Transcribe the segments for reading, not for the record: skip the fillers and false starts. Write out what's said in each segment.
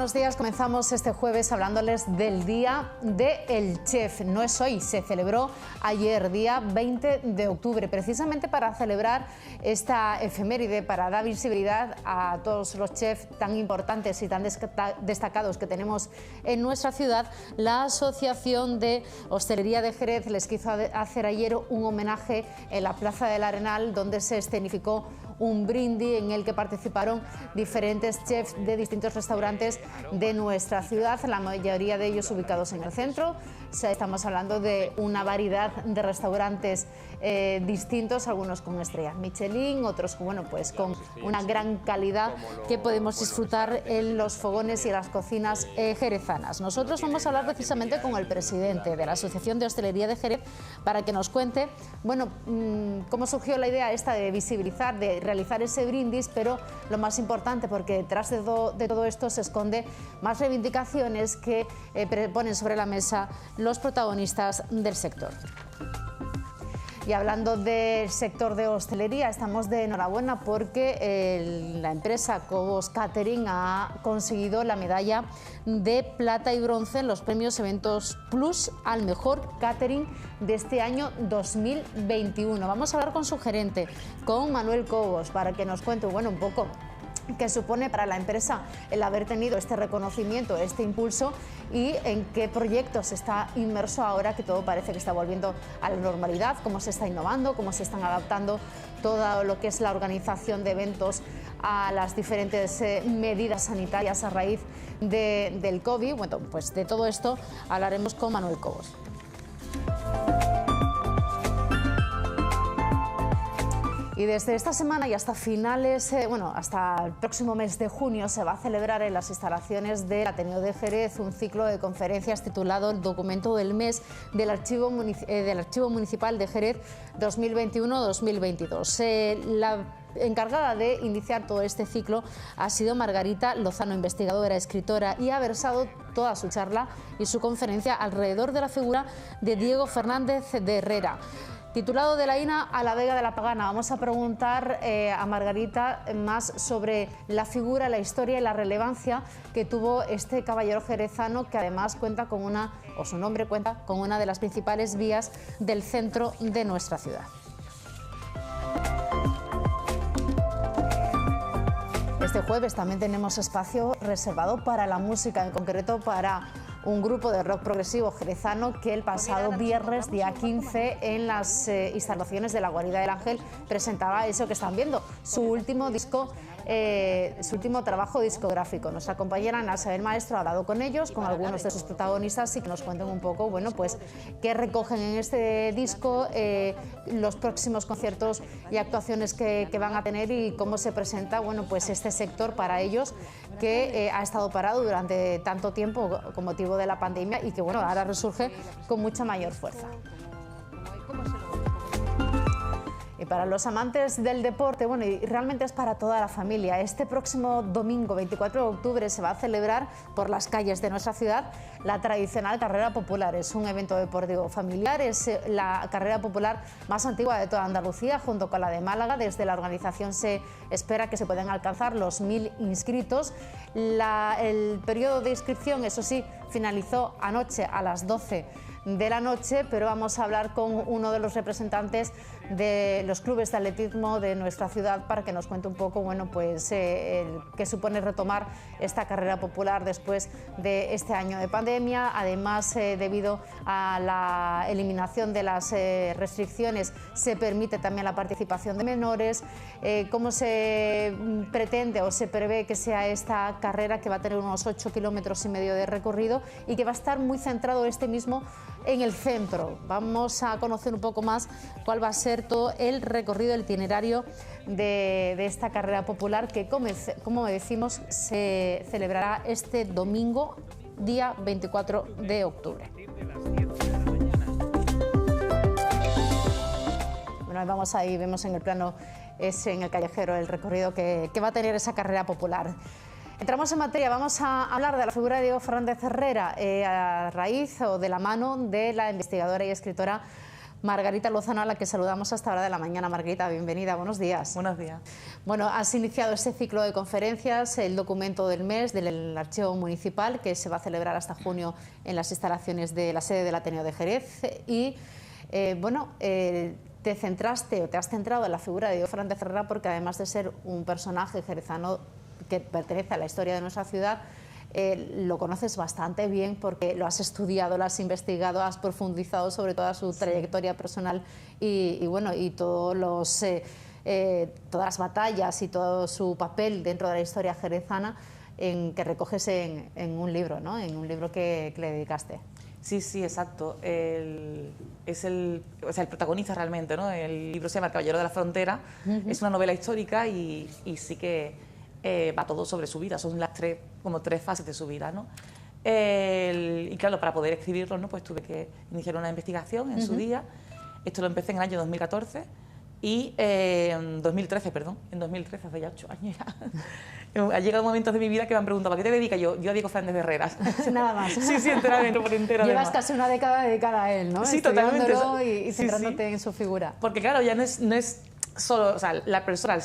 buenos días. Comenzamos este jueves hablándoles del Día del Chef. No es hoy, se celebró ayer, día 20 de octubre, precisamente para celebrar esta efeméride, para dar visibilidad a todos los chefs tan importantes y tan destacados que tenemos en nuestra ciudad. La Asociación de Hostelería de Jerez les quiso hacer ayer un homenaje en la Plaza del Arenal, donde se escenificó un brindis en el que participaron diferentes chefs de distintos restaurantes de nuestra ciudad, la mayoría de ellos ubicados en el centro. Estamos hablando de una variedad de restaurantes distintos, algunos con estrellas Michelin, otros con una gran calidad que podemos disfrutar en los fogones y las cocinas jerezanas. Nosotros vamos a hablar precisamente con el presidente de la Asociación de Hostelería de Jerez para que nos cuente cómo surgió la idea esta de visibilizar, de realizar ese brindis, pero lo más importante, porque detrás de todo esto se esconde más reivindicaciones que ponen sobre la mesa los protagonistas del sector. Y hablando del sector de hostelería, estamos de enhorabuena porque la empresa Cobos Catering ha conseguido la medalla de plata y bronce en los premios Eventos Plus al mejor catering de este año 2021. Vamos a hablar con su gerente, con Manuel Cobos, para que nos cuente un poco qué supone para la empresa el haber tenido este reconocimiento, este impulso, y en qué proyectos está inmerso ahora que todo parece que está volviendo a la normalidad, cómo se está innovando, cómo se están adaptando todo lo que es la organización de eventos a las diferentes medidas sanitarias a raíz del COVID. Bueno, pues de todo esto hablaremos con Manuel Cobos. Y desde esta semana y hasta finales, hasta el próximo mes de junio, se va a celebrar en las instalaciones del Ateneo de Jerez un ciclo de conferencias titulado El Documento del Mes del Archivo Municipal de Jerez 2021-2022. La encargada de iniciar todo este ciclo ha sido Margarita Lozano, investigadora, escritora, y ha versado toda su charla y su conferencia alrededor de la figura de Diego Fernández de Herrera. Titulado De la Ina a la Vega de la Pagana. Vamos a preguntar a Margarita más sobre la figura, la historia y la relevancia que tuvo este caballero jerezano, que además cuenta con su nombre cuenta con una de las principales vías del centro de nuestra ciudad. Este jueves también tenemos espacio reservado para la música, en concreto para un grupo de rock progresivo jerezano que el pasado viernes, día 15, en las instalaciones de la Guarida del Ángel presentaba eso que están viendo, su último disco, su último trabajo discográfico. Nuestra compañera Ana Isabel Maestro ha hablado con ellos, con algunos de sus protagonistas, y que nos cuenten un poco, qué recogen en este disco, los próximos conciertos y actuaciones que van a tener y cómo se presenta, este sector para ellos que ha estado parado durante tanto tiempo con motivo de la pandemia y que ahora resurge con mucha mayor fuerza. Y para los amantes del deporte, y realmente es para toda la familia, este próximo domingo 24 de octubre se va a celebrar por las calles de nuestra ciudad la tradicional carrera popular. Es un evento deportivo familiar, es la carrera popular más antigua de toda Andalucía, junto con la de Málaga. Desde la organización se espera que se puedan alcanzar los 1000 inscritos. El periodo de inscripción, eso sí, finalizó anoche a las 12 de la noche, pero vamos a hablar con uno de los representantes de los clubes de atletismo de nuestra ciudad para que nos cuente un poco qué supone retomar esta carrera popular después de este año de pandemia. Además, debido a la eliminación de las restricciones, se permite también la participación de menores. Cómo se pretende o se prevé que sea esta carrera, que va a tener unos 8,5 kilómetros de recorrido y que va a estar muy centrado este mismo en el centro. Vamos a conocer un poco más cuál va a ser todo el recorrido, el itinerario de esta carrera popular que, como decimos, se celebrará este domingo, día 24 de octubre. Vamos ahí, vemos en el plano, en el callejero, el recorrido que va a tener esa carrera popular. Entramos en materia, vamos a hablar de la figura de Diego Fernández Herrera a raíz o de la mano de la investigadora y escritora Margarita Lozano, a la que saludamos hasta hora de la mañana. Margarita, bienvenida, buenos días. Buenos días. Bueno, has iniciado este ciclo de conferencias, el documento del mes del Archivo Municipal, que se va a celebrar hasta junio en las instalaciones de la sede del Ateneo de Jerez. Y, te centraste o te has centrado en la figura de Diego Fernández Herrera porque, además de ser un personaje jerezano que pertenece a la historia de nuestra ciudad, lo conoces bastante bien porque lo has estudiado, lo has investigado, has profundizado sobre toda su trayectoria personal y todas las batallas y todo su papel dentro de la historia jerezana que recoges en un libro, ¿no? En un libro que le dedicaste. Sí, sí, exacto. Es el protagonista realmente, ¿no? El libro se llama El Caballero de la Frontera. Es una novela histórica y sí que va todo sobre su vida. Son como tres fases de su vida, ¿no? Y claro, para poder escribirlo, ¿no? Pues tuve que iniciar una investigación en su día. Esto lo empecé en el año 2014 y en 2013, perdón. En 2013, hace ya 8 años ya. Ha llegado momentos de mi vida que me han preguntado ¿a qué te dedicas? Yo a Diego Fernández Herrera. Nada más. Sí, sí, enteramente, por entero. Llevas casi una década dedicada a él, ¿no? Sí, totalmente. Y centrándote en su figura. Porque claro, ya no es solo, o sea, la persona,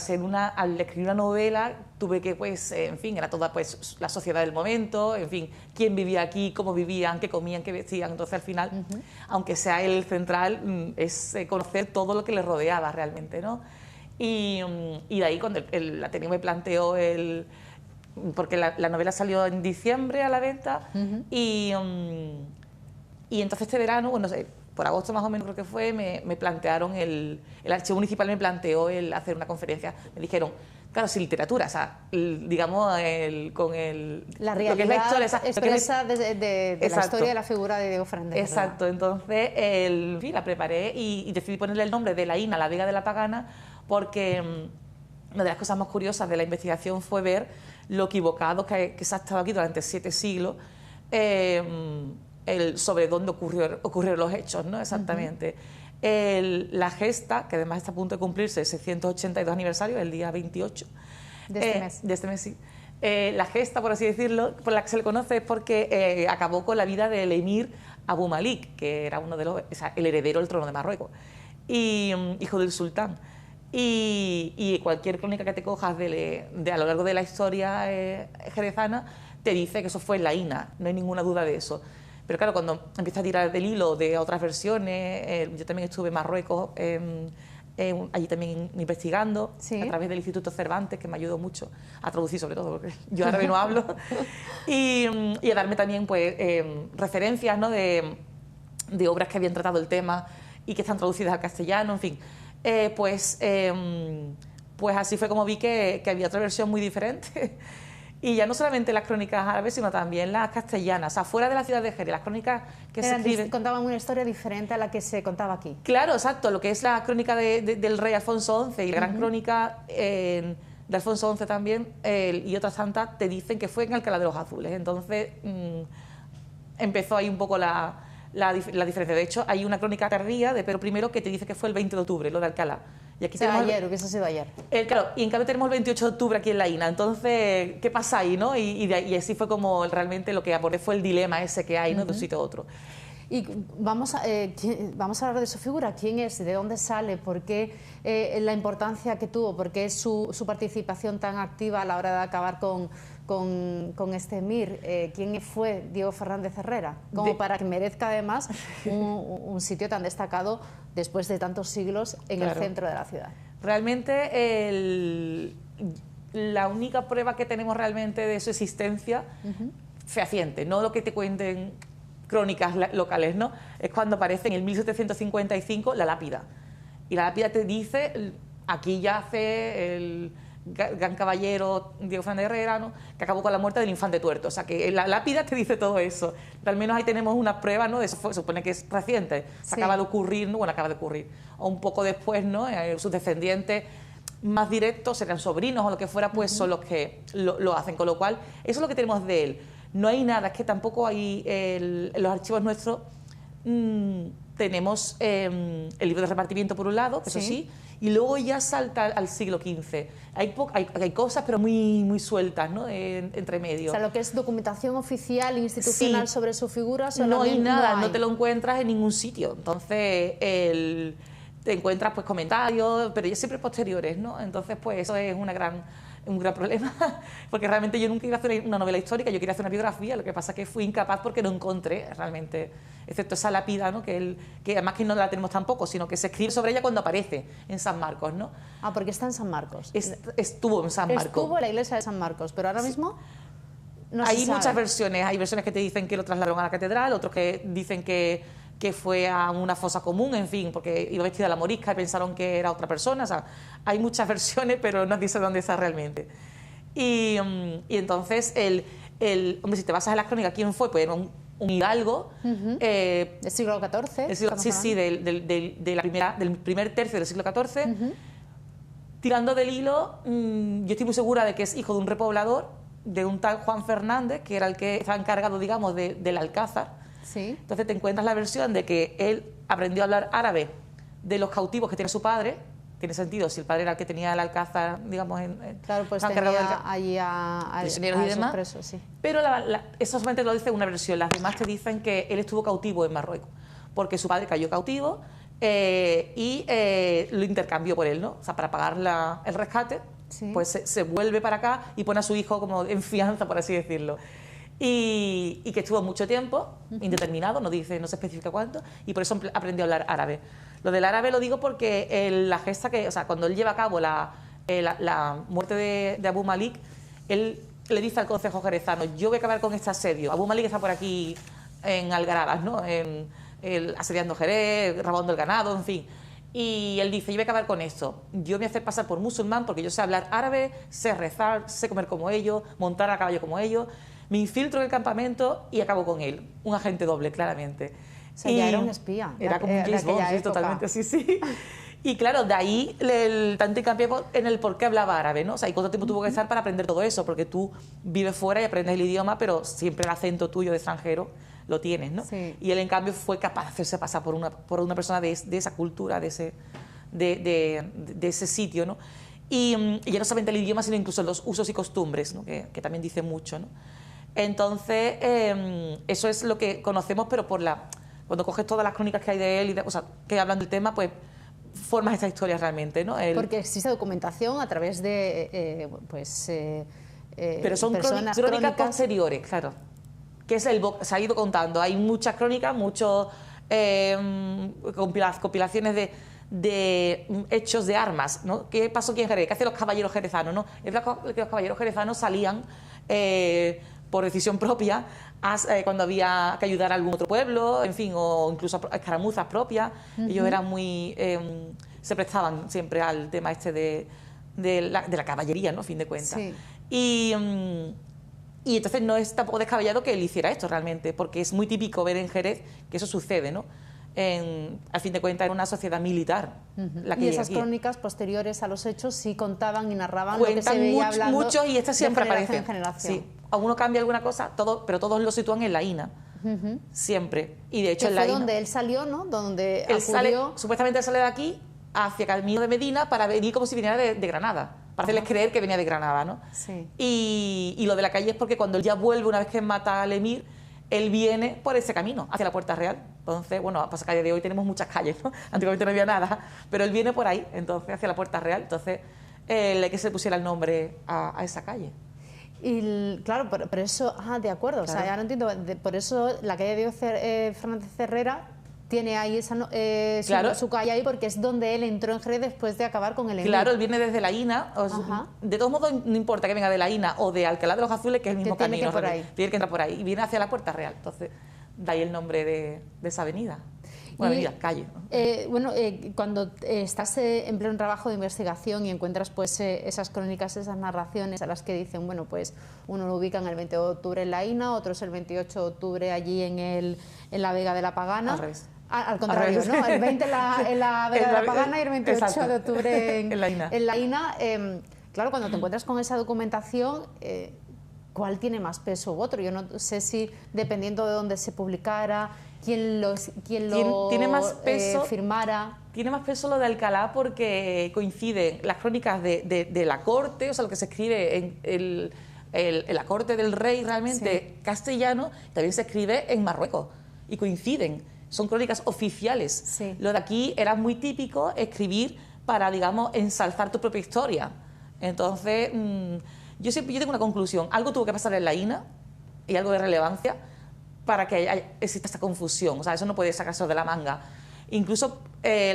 al escribir una novela, tuve que, pues, en fin, era toda pues la sociedad del momento, en fin, quién vivía aquí, cómo vivían, qué comían, qué vestían. Entonces, al final, aunque sea el central, es conocer todo lo que le rodeaba realmente, ¿no? Y de ahí, cuando el Ateneo me planteó porque la novela salió en diciembre a la venta, y entonces este verano, bueno, por agosto más o menos creo que fue, me plantearon, el Archivo Municipal me planteó hacer una conferencia. Me dijeron, claro, sin literatura, o sea, digamos, la realidad lo que es la historia, expresa de la historia de la figura de Diego Fernández. Exacto, entonces la preparé y decidí ponerle el nombre de la Ina, la Vega de la Pagana, porque una de las cosas más curiosas de la investigación fue ver lo equivocado que se ha estado aquí durante 7 siglos sobre dónde ocurrieron los hechos, ¿no? Exactamente. La gesta, que además está a punto de cumplirse el 682 aniversario, el día 28 de este mes, sí. La gesta, por así decirlo, por la que se le conoce es porque acabó con la vida del emir Abu Malik, que era el heredero del trono de Marruecos, y hijo del sultán. Y cualquier crónica que te cojas a lo largo de la historia jerezana te dice que eso fue en la Ina, no hay ninguna duda de eso. Pero claro, cuando empiezas a tirar del hilo de otras versiones, yo también estuve en Marruecos, allí también investigando, a través del Instituto Cervantes, que me ayudó mucho a traducir sobre todo, porque yo árabe no hablo, y a darme también pues, referencias, ¿no? de obras que habían tratado el tema y que están traducidas al castellano, en fin. Pues así fue como vi que había otra versión muy diferente. Y ya no solamente las crónicas árabes, sino también las castellanas, afuera de la ciudad de Jerez, las crónicas que se escriben... Contaban una historia diferente a la que se contaba aquí. Claro, exacto, lo que es la crónica del rey Alfonso XI y la gran crónica de Alfonso XI también, y otras tantas, te dicen que fue en Alcalá de los Azules. Entonces empezó ahí un poco la diferencia. De hecho, hay una crónica tardía de Pedro I que te dice que fue el 20 de octubre, lo de Alcalá. Y aquí hubiese sido ayer. Claro, y en cambio tenemos el 28 de octubre aquí en la Ina. Entonces, ¿qué pasa ahí, no? Y así fue como realmente lo que abordé fue el dilema ese que hay, ¿no? De un sitio a otro. Y vamos a hablar de su figura. ¿Quién es? ¿De dónde sale? ¿Por qué la importancia que tuvo? ¿Por qué su participación tan activa a la hora de acabar con este emir? ¿Quién fue Diego Fernández Herrera? Como para que merezca además un sitio tan destacado después de tantos siglos en el centro de la ciudad. Realmente la única prueba que tenemos realmente de su existencia fehaciente, no lo que te cuenten crónicas locales, ¿no? Es cuando aparece en el 1755 la lápida. Y la lápida te dice, aquí yace el gran caballero Diego Fernández Herrera, ¿no? Que acabó con la muerte del infante tuerto. O sea, que la lápida te dice todo eso. Al menos ahí tenemos una prueba, ¿no? Eso se supone que es reciente. Se acaba de ocurrir, ¿no? Bueno, acaba de ocurrir. O un poco después, ¿no? Sus descendientes más directos, serían sobrinos o lo que fuera, pues son los que lo hacen. Con lo cual, eso es lo que tenemos de él. No hay nada, es que tampoco hay en los archivos nuestros tenemos el libro de repartimiento por un lado, eso sí, y luego ya salta al siglo XV. Hay cosas, pero muy sueltas, ¿no? Entre medio. O sea, lo que es documentación oficial, institucional Sí. sobre su figura, No hay nada, hay. no te lo encuentras en ningún sitio. Entonces, te encuentras pues comentarios, pero ya siempre posteriores, ¿no? Entonces, pues eso es un gran problema, porque realmente yo nunca iba a hacer una novela histórica, yo quería hacer una biografía, lo que pasa es que fui incapaz porque no encontré realmente, excepto esa lápida, ¿no? que además que no la tenemos tampoco, sino que se escribe sobre ella cuando aparece en San Marcos, ¿no? Ah, porque está en San Marcos. Estuvo en San Marcos. Estuvo en la iglesia de San Marcos, pero ahora mismo no Hay se sabe. muchas versiones, hay versiones que te dicen que lo trasladaron a la catedral, otros que dicen que fue a una fosa común, en fin, porque iba vestida de la morisca y pensaron que era otra persona. O sea, hay muchas versiones, pero no dice dónde está realmente. Y entonces, hombre, si te basas en las crónicas, ¿quién fue? Pues era un hidalgo. Del siglo XIV. Sí, del primer tercio del siglo XIV. Tirando del hilo, yo estoy muy segura de que es hijo de un repoblador, de un tal Juan Fernández, que era el que estaba encargado, digamos, del Alcázar. Sí. Entonces te encuentras la versión de que él aprendió a hablar árabe de los cautivos que tiene su padre. Tiene sentido, si el padre era el que tenía el Alcázar, digamos, claro, pues tenía allí a prisioneros y demás. presos, sí. Pero eso solamente lo dice una versión, las demás te dicen que él estuvo cautivo en Marruecos, porque su padre cayó cautivo y lo intercambió por él, ¿no? O sea, para pagar el rescate, sí. Pues se vuelve para acá y pone a su hijo como en fianza, por así decirlo. Y que estuvo mucho tiempo, indeterminado, no se especifica cuánto, y por eso aprendió a hablar árabe. Lo del árabe lo digo porque la gesta cuando él lleva a cabo la muerte de Abu Malik, él le dice al concejo jerezano: yo voy a acabar con este asedio. Abu Malik está por aquí en Algaradas, ¿no? Asediando Jerez, robando el ganado, en fin. Y él dice: yo voy a acabar con esto. Yo me voy a hacer pasar por musulmán porque yo sé hablar árabe, sé rezar, sé comer como ellos, montar a caballo como ellos. Me infiltro en el campamento y acabo con él. Un agente doble, claramente. O sea, ya era un espía. Era como un James Bond, sí, totalmente, sí. Y claro, de ahí tanto hincapié en el por qué hablaba árabe, ¿no? O sea, y cuánto tiempo tuvo que estar para aprender todo eso, porque tú vives fuera y aprendes el idioma, pero siempre el acento tuyo de extranjero lo tienes, ¿no? Sí. Y él, en cambio, fue capaz de hacerse pasar por una persona de esa cultura, de ese sitio, ¿no? Y ya no solamente el idioma, sino incluso los usos y costumbres, ¿no? que también dice mucho, ¿no? Entonces, eso es lo que conocemos, pero cuando coges todas las crónicas que hay de él, que hablan del tema, pues formas esta historia realmente, ¿no? Porque existe documentación a través de, pero son crónicas posteriores, claro. Que se ha ido contando. Hay muchas crónicas, muchas compilaciones de hechos de armas, ¿no? ¿Qué pasó aquí en Jerez? ¿Qué hacían los caballeros jerezanos, no? Es verdad que los caballeros jerezanos salían por decisión propia cuando había que ayudar a algún otro pueblo, en fin, o incluso a escaramuzas propias. Ellos eran se prestaban siempre al tema de la caballería, ¿no? A fin de cuentas. Sí. Y entonces no es tampoco descabellado que él hiciera esto realmente, porque es muy típico ver en Jerez que eso sucede, ¿no? A fin de cuentas era una sociedad militar. Y esas crónicas posteriores a los hechos sí contaban y narraban lo que se veía hablando muchos, y estas siempre aparecen. En generación. Sí. Alguno cambia alguna cosa, pero todos lo sitúan en la INA. Siempre. Y de hecho en la INA, donde él salió, ¿no? Donde él acudió... supuestamente sale de aquí hacia camino de Medina para venir como si viniera de Granada, para hacerles creer que venía de Granada, ¿no? Sí. Y lo de la calle es porque cuando él ya vuelve, una vez que mata al emir, él viene por ese camino, hacia la Puerta Real. Entonces, bueno, pasa que a día de hoy tenemos muchas calles, ¿no? Antiguamente no había nada, pero él viene por ahí, entonces, hacia la Puerta Real. Entonces, que se pusiera el nombre a esa calle. Y claro, pero eso, de acuerdo, Claro. O sea, ya no entiendo, por eso la calle de Fernández Herrera tiene ahí Claro. su calle ahí, porque es donde él entró en Jerez después de acabar con el emir. Claro, él viene desde la INA. De todos modos, no importa que venga de la INA o de Alcalá de los Azules, que es el mismo Que tiene camino. que por ahí. Tiene que entrar por ahí. Y viene hacia la Puerta Real. Entonces, de ahí el nombre de esa avenida. Bueno, avenida, calle, ¿no? Cuando estás en pleno trabajo de investigación y encuentras pues esas crónicas, esas narraciones a las que dicen, bueno, pues uno lo ubica en el 20 de octubre en la INA, otros el 28 de octubre allí en la Vega de la Pagana. Al revés. Al contrario, ¿no? El 20 en la Vega de la Pagana y el 28 exacto. de octubre en la INA. Claro, cuando te encuentras con esa documentación, ¿cuál tiene más peso u otro? Yo no sé si, dependiendo de dónde se publicara, quién lo tiene más peso, firmara. tiene más peso lo de Alcalá porque coinciden las crónicas de la corte, o sea, lo que se escribe en la corte del rey realmente castellano, también se escribe en Marruecos y coinciden, son crónicas oficiales. Sí. Lo de aquí era muy típico escribir para, digamos, ensalzar tu propia historia. Entonces, yo tengo una conclusión, algo tuvo que pasar en la INA y algo de relevancia para que exista esta confusión, o sea, eso no puede sacarse de la manga. Incluso,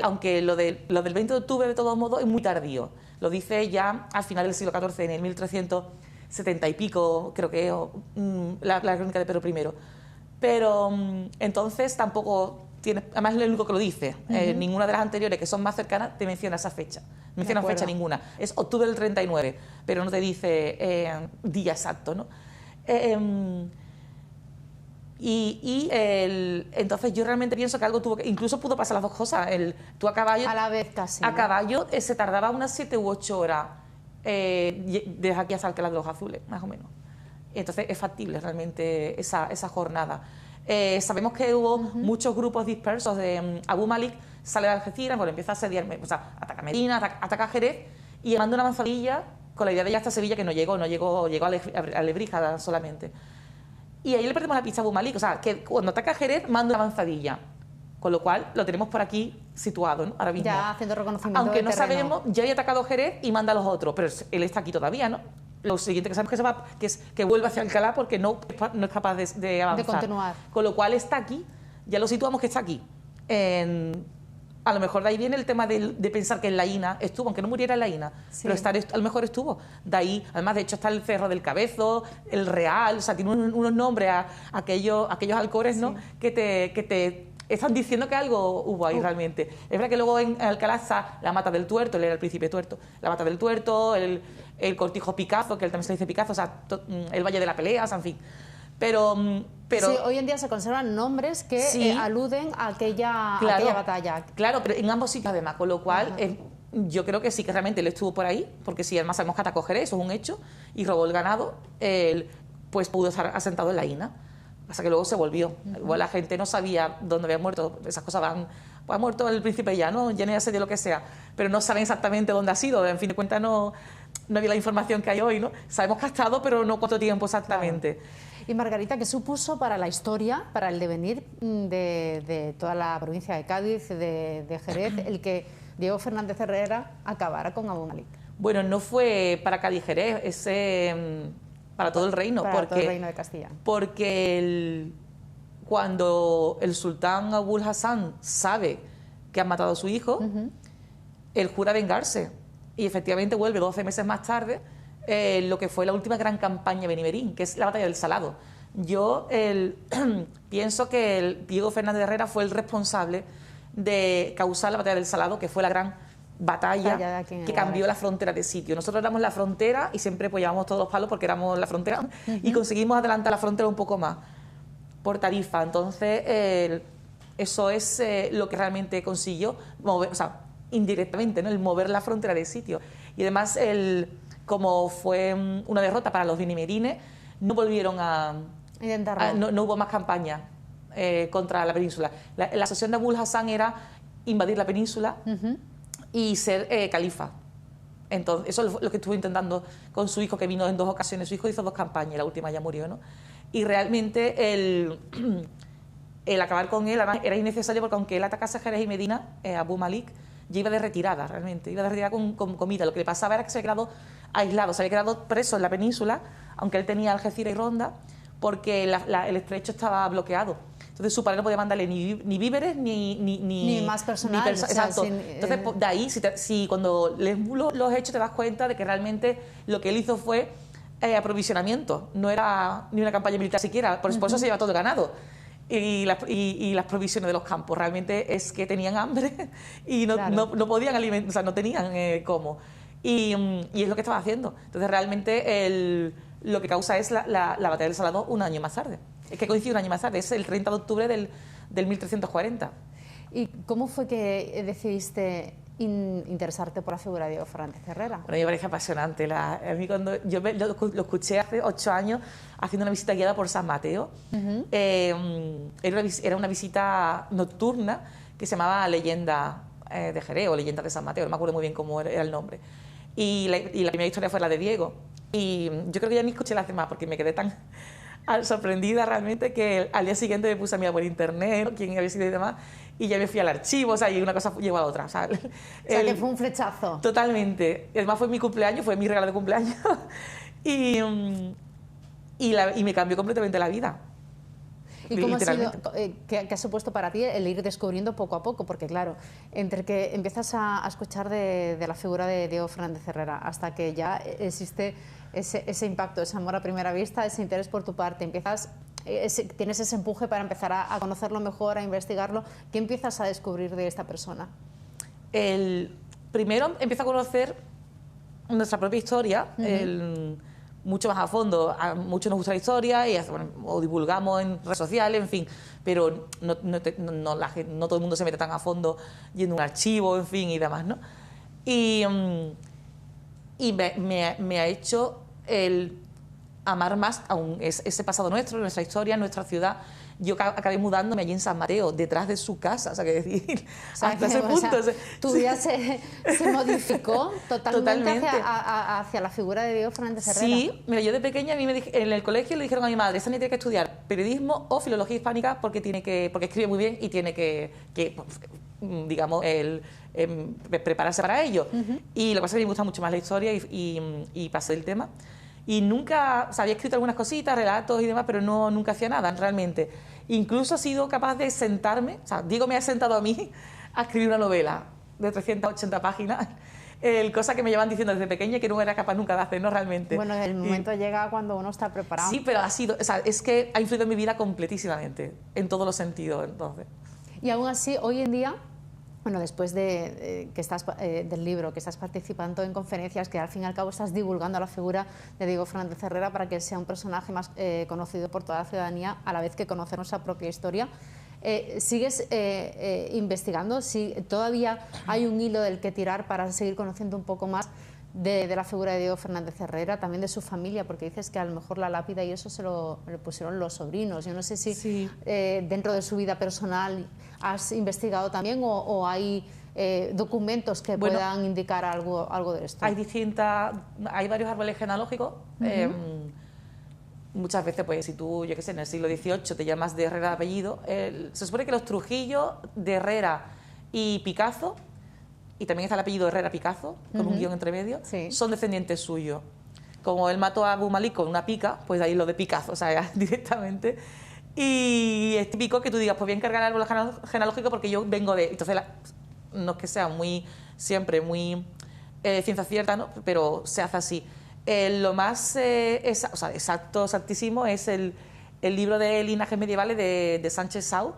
aunque lo del 20 de octubre, de todos modos, es muy tardío. Lo dice ya al final del siglo XIV, en el 1370 y pico, creo que es, la crónica de Pedro I. Pero entonces tampoco tiene... Además es el único que lo dice. Ninguna de las anteriores, que son más cercanas, te menciona esa fecha. No menciona fecha ninguna. Es octubre del 39, pero no te dice día exacto, ¿no? Entonces yo realmente pienso que algo tuvo que... Incluso pudo pasar las dos cosas. Tú a caballo... A la vez casi. A caballo se tardaba unas 7 u 8 horas desde aquí hasta Alcalá de los Azules, más o menos. Entonces es factible realmente esa jornada. Sabemos que hubo muchos grupos dispersos de Abu Malik, sale de Algeciras, bueno, empieza a asediar, o sea, ataca Medina, ataca Jerez y manda una avanzadilla con la idea de ir hasta Sevilla, que no llegó a Lebrija solamente. Y ahí le perdemos la pista a Abu Malik, o sea, que cuando ataca Jerez manda una avanzadilla, con lo cual lo tenemos por aquí situado, ¿no? Ahora mismo. Ya haciendo reconocimiento. Aunque no terreno. sabemos, ya había atacado Jerez y manda a los otros, pero él está aquí todavía, ¿no? Lo siguiente que sabemos que vuelve hacia Alcalá porque no es capaz de avanzar. De continuar. Con lo cual está aquí, ya lo situamos que está aquí. A lo mejor de ahí viene el tema de pensar que en la INA estuvo, aunque no muriera en la INA, pero a lo mejor estuvo. De ahí, además, de hecho, está el Cerro del Cabezo, el Real, o sea, tiene unos nombres a aquellos alcores, ¿no? Que te están diciendo que algo hubo ahí realmente. Es verdad que luego en Alcalá está la Mata del Tuerto, él era el príncipe tuerto, la Mata del Tuerto, el Cortijo Picazo, que él también se le dice Picazo, o sea, el Valle de la Pelea, o sea, en fin. Pero sí, hoy en día se conservan nombres que aluden a aquella batalla. Claro, pero en ambos sitios además, con lo cual yo creo que sí que realmente él estuvo por ahí, porque si además sabemos que atacó Jerez, eso es un hecho, y robó el ganado, él pues pudo estar asentado en la INA. Hasta que luego se volvió. Igual la gente no sabía dónde había muerto. Esas cosas van... Pues ha muerto el príncipe ya, ¿no? Ya no asedio lo que sea. Pero no saben exactamente dónde ha sido. En fin de cuentas, no había la información que hay hoy, ¿no? Sabemos que ha estado, pero no cuánto tiempo exactamente. Claro. Y Margarita, ¿qué supuso para la historia, para el devenir de toda la provincia de Cádiz, de Jerez, el que Diego Fernández Herrera acabara con Abu Malik? Bueno, no fue para Cádiz Jerez, para todo el reino. Para todo el reino de Castilla. Porque cuando el sultán Abul Hassan sabe que han matado a su hijo, él jura vengarse. Y efectivamente vuelve 12 meses más tarde lo que fue la última gran campaña benimerín, que es la batalla del Salado. Yo pienso que Diego Fernández Herrera fue el responsable de causar la batalla del Salado, que fue la gran batalla que cambió la frontera de sitio. Nosotros éramos la frontera y siempre pues llevábamos todos los palos porque éramos la frontera y conseguimos adelantar la frontera un poco más por Tarifa. Entonces, eso es lo que realmente consiguió mover, o sea, indirectamente, ¿no? El mover la frontera de sitio. Y además, como fue una derrota para los benimerines, no volvieron no hubo más campaña contra la península. La asociación de Abul Hassan era invadir la península y ser califa. Entonces, eso es lo que estuvo intentando con su hijo, que vino en 2 ocasiones. Su hijo hizo 2 campañas, la última ya murió, ¿no? Y realmente el acabar con él era innecesario, porque aunque él atacase a Jerez y Medina, Abu Malik ya iba de retirada, realmente. Iba de retirada con comida. Lo que le pasaba era que se había quedado aislado, se había quedado preso en la península, aunque él tenía Algeciras y Ronda, porque el estrecho estaba bloqueado. Entonces su padre no podía mandarle ni víveres ni más personal. Exacto. Entonces, de ahí, si cuando lees los hechos te das cuenta de que realmente lo que él hizo fue aprovisionamiento. No era ni una campaña militar siquiera. Por eso se lleva todo el ganado. Y las provisiones de los campos. Realmente es que tenían hambre y no podían alimentar, o sea, no tenían cómo. Y es lo que estaba haciendo. Entonces realmente lo que causa es la batalla del Salado un año más tarde. Es que coincide un año más tarde, es el 30 de octubre del 1340. ¿Y cómo fue que decidiste interesarte por la figura de Diego Fernández Herrera? Bueno, me parece apasionante. A mí cuando yo lo escuché hace 8 años haciendo una visita guiada por San Mateo, era una visita nocturna que se llamaba Leyenda de Jerez, o Leyendas de San Mateo, no me acuerdo muy bien cómo era el nombre. Y la primera historia fue la de Diego. Y yo creo que ya ni escuché las demás, porque me quedé tan sorprendida realmente que al día siguiente me puse a mirar por internet, quién había sido y demás, y ya me fui al archivo, o sea, y una cosa llevó a la otra. O sea, que fue un flechazo. Totalmente. Además fue mi cumpleaños, fue mi regalo de cumpleaños. y me cambió completamente la vida. ¿Y cómo ha sido, qué ha supuesto para ti el ir descubriendo poco a poco? Porque claro, entre que empiezas a escuchar de la figura de Diego Fernández Herrera hasta que ya existe ese impacto, ese amor a primera vista, ese interés por tu parte, tienes ese empuje para empezar a conocerlo mejor, a investigarlo, ¿qué empiezas a descubrir de esta persona? Primero empiezo a conocer nuestra propia historia, mucho más a fondo. A muchos nos gusta la historia y o divulgamos en redes sociales, en fin, pero no todo el mundo se mete tan a fondo yendo a un archivo, en fin, y demás, ¿no? Y me ha hecho el amar más aún ese pasado nuestro, nuestra historia, nuestra ciudad. Yo acabé mudándome allí en San Mateo, detrás de su casa, o sea, que decir, hasta ese punto. Tu vida se modificó totalmente hacia la figura de Diego Fernández Herrera. Sí, mira, yo de pequeña, en el colegio le dijeron a mi madre, esa niña tiene que estudiar periodismo o filología hispánica porque escribe muy bien y tiene que digamos, prepararse para ello. Y lo que pasa es que me gusta mucho más la historia y pasé el tema. Y nunca, o sea, había escrito algunas cositas, relatos y demás, pero nunca hacía nada realmente. Incluso he sido capaz de sentarme, o sea, Diego me ha sentado a mí a escribir una novela de 380 páginas, cosa que me llevan diciendo desde pequeña que no era capaz nunca de hacer, ¿no? Realmente. Bueno, el momento llega cuando uno está preparado. Sí, pero o sea, es que ha influido en mi vida completísimamente, en todos los sentidos, entonces. Y aún así, hoy en día, bueno, después del libro, que estás participando en conferencias, que al fin y al cabo estás divulgando la figura de Diego Fernández Herrera para que sea un personaje más conocido por toda la ciudadanía, a la vez que conocer nuestra propia historia, ¿sigues investigando? ¿Todavía hay un hilo del que tirar para seguir conociendo un poco más de la figura de Diego Fernández Herrera, también de su familia? Porque dices que a lo mejor la lápida y eso le pusieron los sobrinos. Yo no sé si sí. Dentro de su vida personal has investigado también o hay documentos que puedan indicar algo de esto. Hay varios árboles genealógicos. Muchas veces, pues, si tú, yo qué sé, en el siglo XVIII te llamas de Herrera de apellido, se supone que los Trujillo, de Herrera y Picazo, y también está el apellido Herrera Picazo, con un guión entre medio, son descendientes suyos. Como él mató a Abu Malik con una pica, pues de ahí lo de Picazo, o sea, directamente. Y es típico que tú digas, pues voy a encargar el árbol genealógico porque yo vengo de... Entonces, no es que sea siempre muy ciencia cierta, ¿no? Pero se hace así. Lo más exactísimo es el libro de linajes medievales de Sánchez Sau.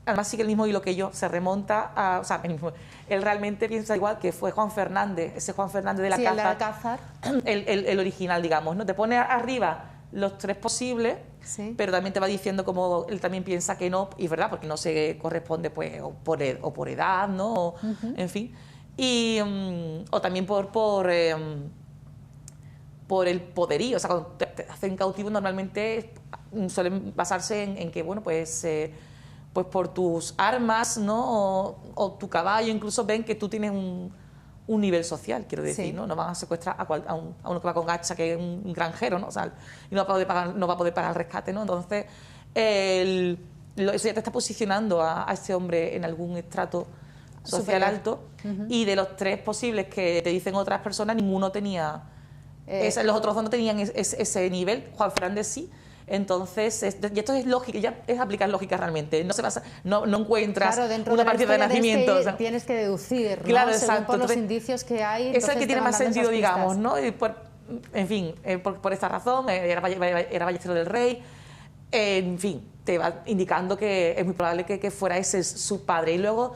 Además sigue el mismo hilo que yo, se remonta a... O sea, él realmente piensa igual que fue Juan Fernández, ese Juan Fernández de Alcázar. El original, digamos, ¿no? Te pone arriba los tres posibles, pero también te va diciendo como él también piensa que no, y es verdad, porque no se corresponde pues o por edad, ¿no? En fin. Y, o también por el poderío. O sea, cuando te hacen cautivo normalmente suelen basarse en que, bueno, pues por tus armas, ¿no? O tu caballo, incluso ven que tú tienes un nivel social, quiero decir, ¿no? No van a secuestrar a uno que va con hacha, que es un granjero, ¿no? O sea, y no va a poder pagar el rescate, ¿no? Entonces, eso ya te está posicionando a ese hombre en algún estrato social alto. Y de los tres posibles que te dicen otras personas, ninguno tenía... los otros dos no tenían ese nivel. Juan Fernández sí. Entonces, y esto es lógica, ya es aplicar lógica realmente. No encuentras una partida de nacimiento. Tienes que deducir, ¿no? Claro, según exacto. por los indicios que hay. Es el que tiene más sentido, digamos, ¿no? En fin, por esta razón, era ballestero del rey. En fin, te va indicando que es muy probable que fuera ese su padre. Y luego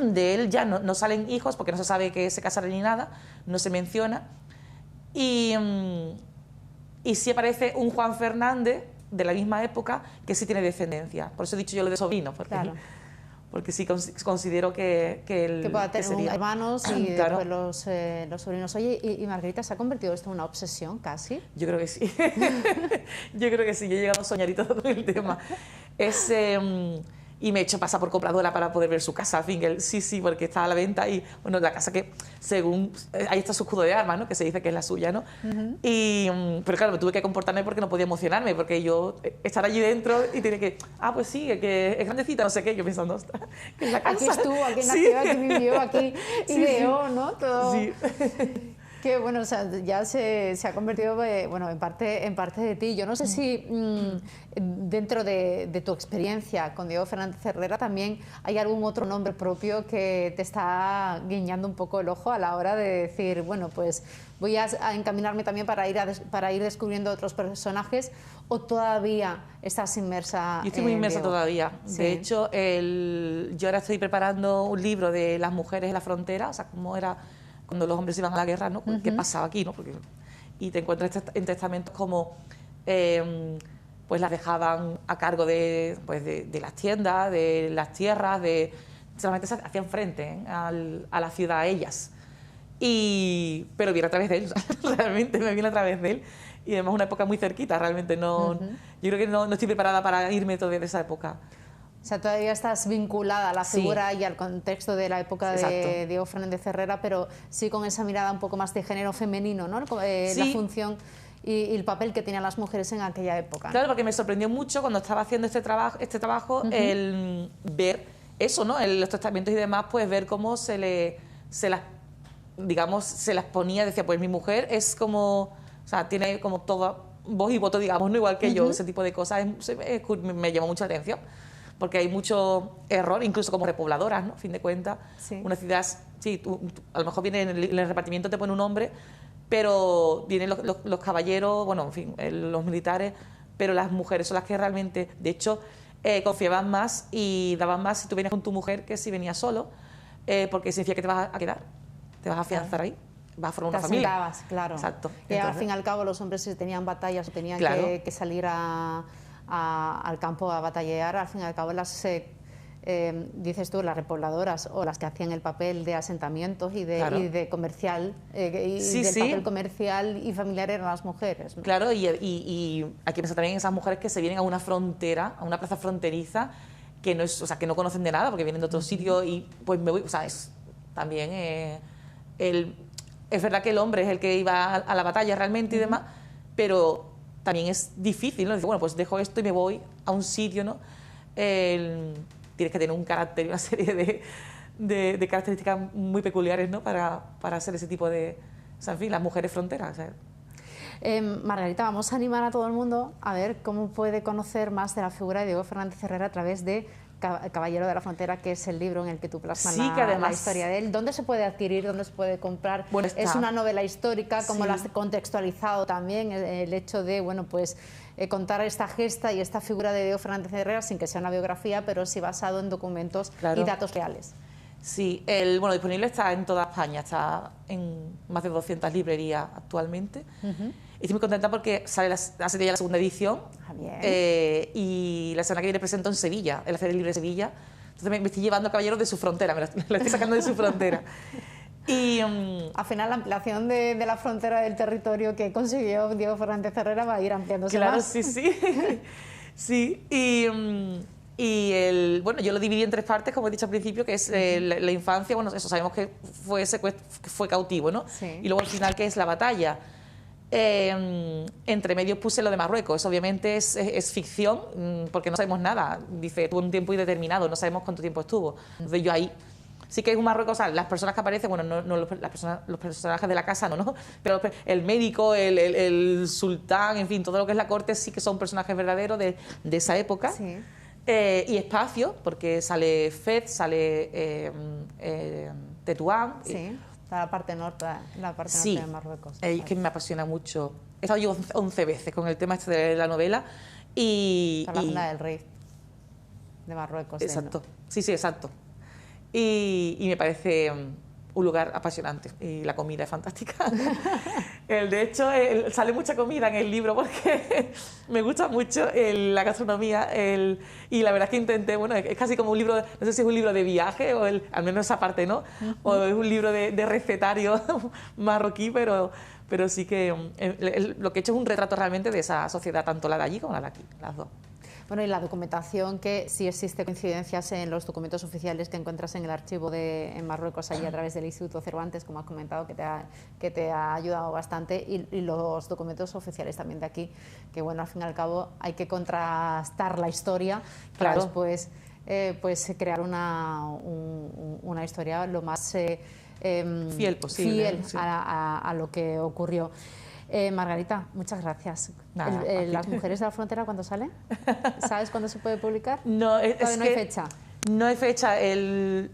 de él ya no salen hijos porque no se sabe que se casaron ni nada, no se menciona. Y sí aparece un Juan Fernández de la misma época que sí tiene descendencia. Por eso he dicho yo lo de sobrino, porque sí considero que pueda tener hermanos y claro. Después los sobrinos. Oye, ¿y Margarita, se ha convertido esto en una obsesión casi? Yo creo que sí. Yo creo que sí. Yo he llegado a soñar y todo con el tema. y me he hecho pasar por compradora para poder ver su casa. Al fin, él, sí, porque está a la venta y, bueno, la casa que, según, ahí está su escudo de armas, ¿no? Que se dice que es la suya, ¿no? Pero claro, me tuve que comportarme porque no podía emocionarme, porque yo estar allí dentro y tiene que, pues sí, que es grandecita, no sé qué, yo pensando, ostras, que es la casa. Aquí estuvo, aquí nació, aquí vivió, aquí ideó, ¿no? Todo. Sí. Que bueno, o sea, ya se ha convertido, bueno, en parte de ti. Yo no sé si dentro de tu experiencia con Diego Fernández Herrera también hay algún otro nombre propio que te está guiñando un poco el ojo a la hora de decir, bueno, pues voy a encaminarme también para ir descubriendo otros personajes, o todavía estás inmersa. Yo estoy muy inmersa Diego? todavía. Sí. De hecho, yo ahora estoy preparando un libro de las mujeres en la frontera, o sea, cómo era cuando los hombres iban a la guerra, ¿no? ¿Qué pasaba aquí, no? Y te encuentras en testamentos como pues las dejaban a cargo de las tiendas, de las tierras, solamente se hacían frente a la ciudad ellas. Pero viene a través de él, realmente me viene a través de él. Y además una época muy cerquita, realmente no. Yo creo que no estoy preparada para irme todavía de esa época. O sea, todavía estás vinculada a la figura y al contexto de la época de Diego Fernández Herrera, pero sí con esa mirada un poco más de género femenino, ¿no? La función y el papel que tenían las mujeres en aquella época. Claro, porque me sorprendió mucho cuando estaba haciendo este trabajo el ver eso, ¿no? En los testamentos y demás, pues ver cómo se las ponía, decía, pues mi mujer es como, o sea, tiene como toda voz y voto, digamos, no igual que yo, ese tipo de cosas me llamó mucha atención. Porque hay mucho error, incluso como repobladoras, ¿no? A fin de cuentas, una ciudad, sí, a lo mejor viene en el repartimiento, te pone un hombre, pero vienen los caballeros, bueno, en fin, los militares, pero las mujeres son las que realmente, de hecho, confiaban más y daban más si tú venías con tu mujer que si venías solo, porque significa que te vas a quedar, te vas a afianzar ahí. Vas a formar una familia. Asentabas, claro. Exacto. Y al fin y al cabo los hombres si tenían batallas o tenían que salir al campo a batallar, al fin y al cabo dices tú, las repobladoras o las que hacían el papel de asentamientos y de comercial, papel comercial y familiar eran las mujeres, ¿no? Claro, y hay que pensar también en esas mujeres que se vienen a una frontera, a una plaza fronteriza, que no es, o sea, que no conocen de nada porque vienen de otro sitio y pues me voy, o sea, es también es verdad que el hombre es el que iba a la batalla realmente y demás, pero también es difícil, ¿no? Dice, bueno, pues dejo esto y me voy a un sitio, ¿no? Tienes que tener un carácter y una serie de características muy peculiares, ¿no? Para hacer ese tipo de... O sea, en fin, las mujeres fronteras, ¿sabes? Margarita, vamos a animar a todo el mundo a ver cómo puede conocer más de la figura de Diego Fernández Herrera a través de Caballero de la Frontera, que es el libro en el que tú plasmas la historia de él. ¿Dónde se puede adquirir? ¿Dónde se puede comprar? Bueno, es una novela histórica, como la has contextualizado también, el hecho de, bueno, pues contar esta gesta y esta figura de Diego Fernández Herrera sin que sea una biografía, pero sí basado en documentos y datos reales. Sí, bueno, disponible está en toda España, está en más de 200 librerías actualmente. Estoy muy contenta porque hace ya la segunda edición y la semana que viene presento en Sevilla, en la Feria Libre de Sevilla. Entonces me estoy llevando a Caballeros de su frontera, me la estoy sacando de su frontera. Y al final la ampliación de la frontera del territorio que consiguió Diego Fernández Herrera va a ir ampliándose más. Claro, sí. Sí, bueno, yo lo dividí en tres partes, como he dicho al principio, que es la infancia, bueno, eso sabemos que fue cautivo, ¿no? Sí. Y luego al final, que es la batalla. Entre medios puse lo de Marruecos, eso obviamente es ficción, porque no sabemos nada, dice, tuvo un tiempo indeterminado, no sabemos cuánto tiempo estuvo. Entonces yo ahí sí que es un Marruecos, o sea, las personas que aparecen, bueno, no los personajes de la casa, no, pero el médico, el sultán, en fin, todo lo que es la corte sí que son personajes verdaderos de esa época. Sí. Y espacio, porque sale Fez, sale Tetuán. Sí, la parte norte de Marruecos. Es que me apasiona mucho. He estado yo 11 veces con el tema este de la novela y... La zona del rey de Marruecos. Exacto, sí, exacto. Y me parece un lugar apasionante y la comida es fantástica. De hecho, sale mucha comida en el libro porque me gusta mucho la gastronomía y la verdad es que intenté, bueno, es casi como un libro, no sé si es un libro de viaje o al menos esa parte, ¿no? O es un libro de recetario marroquí, pero sí que lo que he hecho es un retrato realmente de esa sociedad, tanto la de allí como la de aquí, las dos. Bueno, y la documentación, que sí existe coincidencias en los documentos oficiales que encuentras en el archivo en Marruecos, allí a través del Instituto Cervantes, como has comentado, que te ha ayudado bastante, y los documentos oficiales también de aquí, que bueno, al fin y al cabo hay que contrastar la historia para Claro. después pues crear una historia lo más fiel posible, fiel sí. a lo que ocurrió. Margarita, muchas gracias. Nada, ¿Las mujeres de la frontera cuándo salen? ¿Sabes cuándo se puede publicar? No, Todavía no hay fecha. No hay fecha,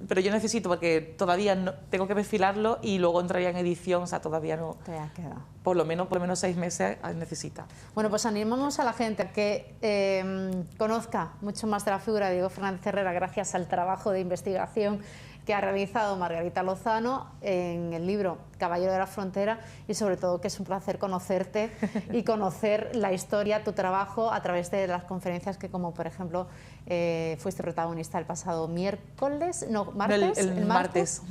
pero yo necesito, porque todavía no, tengo que perfilarlo y luego entraría en edición, o sea, todavía no. Te ha quedado. Por lo menos 6 meses necesita. Bueno, pues animamos a la gente a que conozca mucho más de la figura de Diego Fernández Herrera gracias al trabajo de investigación que ha realizado Margarita Lozano en el libro Caballero de la Frontera, y sobre todo que es un placer conocerte y conocer la historia, tu trabajo, a través de las conferencias que, como por ejemplo, fuiste protagonista el pasado miércoles, no, martes, el martes.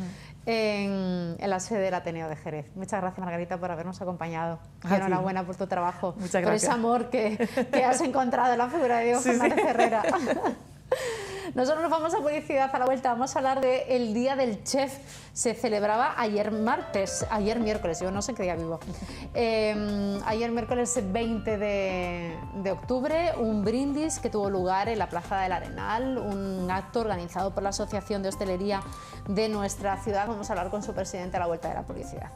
En la sede del Ateneo de Jerez. Muchas gracias, Margarita, por habernos acompañado. Y enhorabuena por tu trabajo, muchas gracias. por ese amor que has encontrado en la figura de Diego Fernández Herrera. Nosotros nos vamos a publicidad. A la vuelta vamos a hablar del Día del Chef. Se celebraba ayer miércoles, yo no sé qué día vivo. Ayer miércoles 20 de octubre, un brindis que tuvo lugar en la Plaza del Arenal, un acto organizado por la Asociación de Hostelería de nuestra ciudad. Vamos a hablar con su presidente a la vuelta de la publicidad.